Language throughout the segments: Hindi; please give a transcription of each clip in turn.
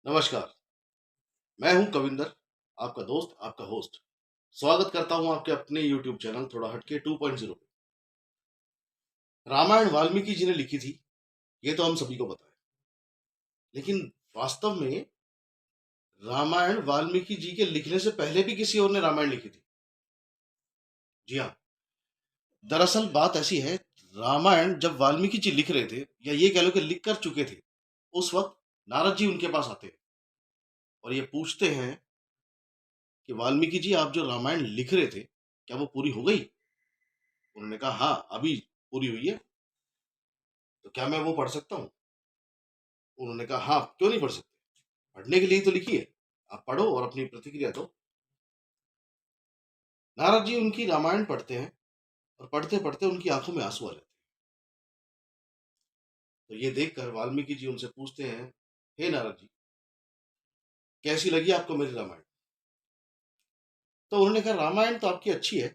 नमस्कार। मैं हूं कविंदर, आपका दोस्त, आपका होस्ट। स्वागत करता हूं आपके अपने YouTube चैनल थोड़ा हटके 2.0 पे। रामायण वाल्मीकि जी ने लिखी थी, ये तो हम सभी को पता है। लेकिन वास्तव में रामायण वाल्मीकि जी के लिखने से पहले भी किसी और ने रामायण लिखी थी। जी हाँ, दरअसल बात ऐसी है, रामायण जब वाल्मीकि जी लिख रहे थे, या ये कह लो कि लिख कर चुके थे, उस वक्त नारद जी उनके पास आते हैं और ये पूछते हैं कि वाल्मीकि जी, आप जो रामायण लिख रहे थे, क्या वो पूरी हो गई? उन्होंने कहा, हाँ, अभी पूरी हुई है। तो क्या मैं वो पढ़ सकता हूँ? उन्होंने कहा, हाँ, क्यों नहीं पढ़ सकते? पढ़ने के लिए ही तो लिखी है। आप पढ़ो और अपनी प्रतिक्रिया दो। नारद जी उनकी रामायण पढ़ते हैं और पढ़ते पढ़ते उनकी आंखों में आंसू आ जाते हैं। तो ये देखकर वाल्मीकि जी उनसे पूछते हैं, हे नारद जी, कैसी लगी आपको मेरी रामायण? तो उन्होंने कहा, रामायण तो आपकी अच्छी है,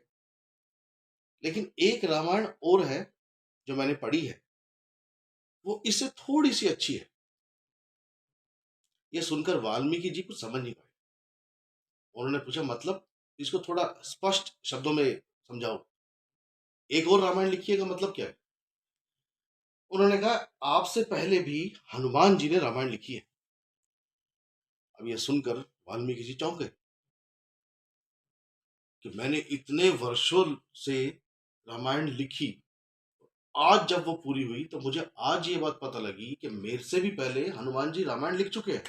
लेकिन एक रामायण और है जो मैंने पढ़ी है, वो इससे थोड़ी सी अच्छी है। ये सुनकर वाल्मीकि जी कुछ समझ नहीं पाए। उन्होंने पूछा, मतलब? इसको थोड़ा स्पष्ट शब्दों में समझाओ। एक और रामायण लिखिए का मतलब क्या है? उन्होंने कहा, आपसे पहले भी हनुमान जी ने रामायण लिखी है। अब यह सुनकर वाल्मीकि जी चौंक गए कि मैंने इतने वर्षों से रामायण लिखी, आज जब वो पूरी हुई तो मुझे आज ये बात पता लगी कि मेरे से भी पहले हनुमान जी रामायण लिख चुके हैं।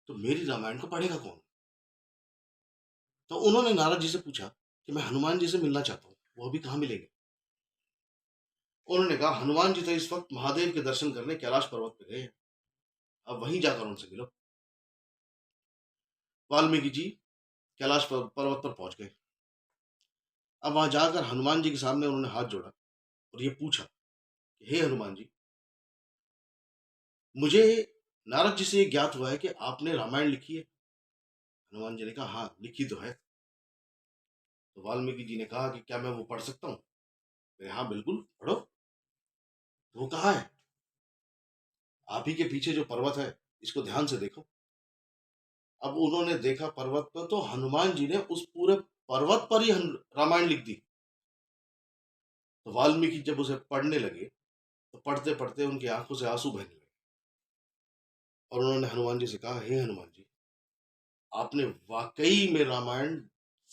तो मेरी रामायण को पढ़ेगा कौन? तो उन्होंने नारद जी से पूछा कि मैं हनुमान जी से मिलना चाहता हूँ, वो अभी कहाँ मिलेंगे? उन्होंने कहा, हनुमान जी तो इस वक्त महादेव के दर्शन करने कैलाश पर्वत पे गए हैं, अब वहीं जाकर उनसे मिलो। वाल्मीकि जी कैलाश पर्वत पर पहुंच गए। अब वहां जाकर हनुमान जी के सामने उन्होंने हाथ जोड़ा और ये पूछा कि हे हनुमान जी, मुझे नारद जी से ये ज्ञात हुआ है कि आपने रामायण लिखी है। हनुमान जी ने कहा, हाँ, लिखी तो है। तो वाल्मीकि जी ने कहा कि क्या मैं वो पढ़ सकता हूँ? हाँ, बिल्कुल, पढ़ो। तो वो कहाँ है? आप ही के पीछे जो पर्वत है, इसको ध्यान से देखो। अब उन्होंने देखा पर्वत पर, तो हनुमान जी ने उस पूरे पर्वत पर ही रामायण लिख दी। तो वाल्मीकि जब उसे पढ़ने लगे, तो पढ़ते पढ़ते उनकी आंखों से आंसू बहने लगे और उन्होंने हनुमान जी से कहा, हे हनुमान जी, आपने वाकई में रामायण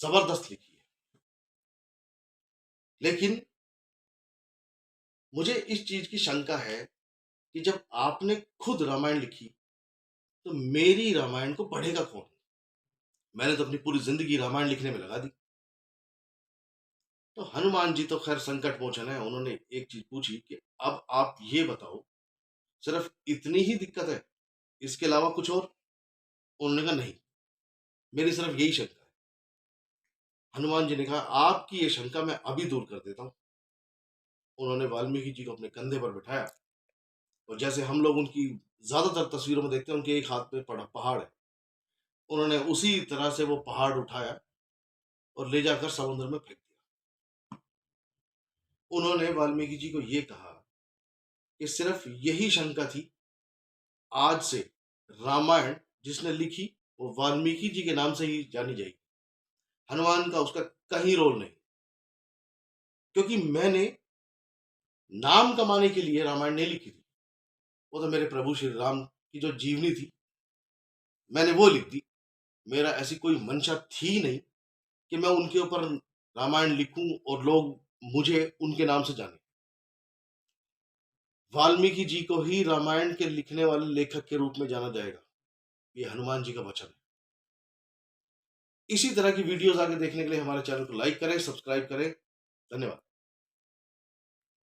जबरदस्त लिखी है, लेकिन मुझे इस चीज की शंका है कि जब आपने खुद रामायण लिखी, तो मेरी रामायण को पढ़ेगा कौन? मैंने तो अपनी पूरी जिंदगी रामायण लिखने में लगा दी। तो हनुमान जी तो खैर संकट मोचन है, उन्होंने एक चीज पूछी कि अब आप ये बताओ, सिर्फ इतनी ही दिक्कत है, इसके अलावा कुछ और? उन्होंने कहा, नहीं, मेरी सिर्फ यही शंका है। हनुमान जी ने कहा, आपकी ये शंका मैं अभी दूर कर देता हूँ। उन्होंने वाल्मीकि जी को अपने कंधे पर बिठाया और जैसे हम लोग उनकी ज्यादातर तस्वीरों में देखते हैं, उनके एक हाथ में पड़ा पहाड़ है, उन्होंने उसी तरह से वो पहाड़ उठाया और ले जाकर समुद्र में फेंक दिया। उन्होंने वाल्मीकि जी को ये कहा कि सिर्फ यही शंका थी, आज से रामायण जिसने लिखी वो वाल्मीकि जी के नाम से ही जानी जाएगी, हनुमान का उसका कहीं रोल नहीं। क्योंकि मैंने नाम कमाने के लिए रामायण नहीं लिखी थी, वो तो मेरे प्रभु श्री राम की जो जीवनी थी, मैंने वो लिख दी। मेरा ऐसी कोई मंशा थी नहीं कि मैं उनके ऊपर रामायण लिखूं और लोग मुझे उनके नाम से जाने। वाल्मीकि जी को ही रामायण के लिखने वाले लेखक के रूप में जाना जाएगा, ये हनुमान जी का वचन है। इसी तरह की वीडियोस आगे देखने के लिए हमारे चैनल को लाइक करें, सब्सक्राइब करें। धन्यवाद।